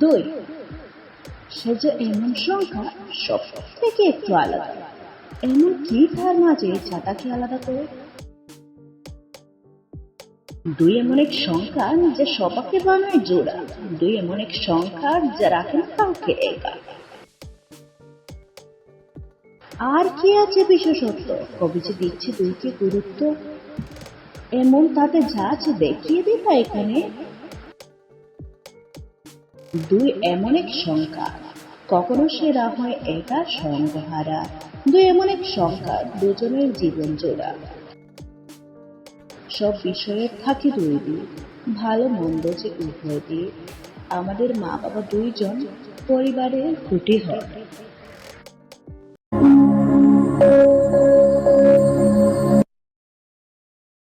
দুই, সে যে এমন সংখ্যা সব থেকে একটু আলাদা। এমন কি তার মাঝে যা তাকে আলাদা করে? দুই এমন এক সংখ্যা যা সবাইকে বানায় জোড়া। দুই এমন এক সংখ্যা যা রাখে না কাউকে একা। আর কি আছে বিশেষত্ব? কবি যে দিচ্ছে দুইকে গুরুত্ব, এমন তাতে যা আছে দেখিয়ে দিতা এখানে। দুই এমন এক সংখ্যা, কখনো সে না হয় একা সঙ্গহারা। দুই এমন এক সংখ্যা, দুজনের জীবন জোড়া। সব বিষয়ের থাকে দুই দিক, ভালো মন্দ যে উভয় দিক। আমাদের মা বাবা দুইজন, পরিবারের খুঁটি হয়।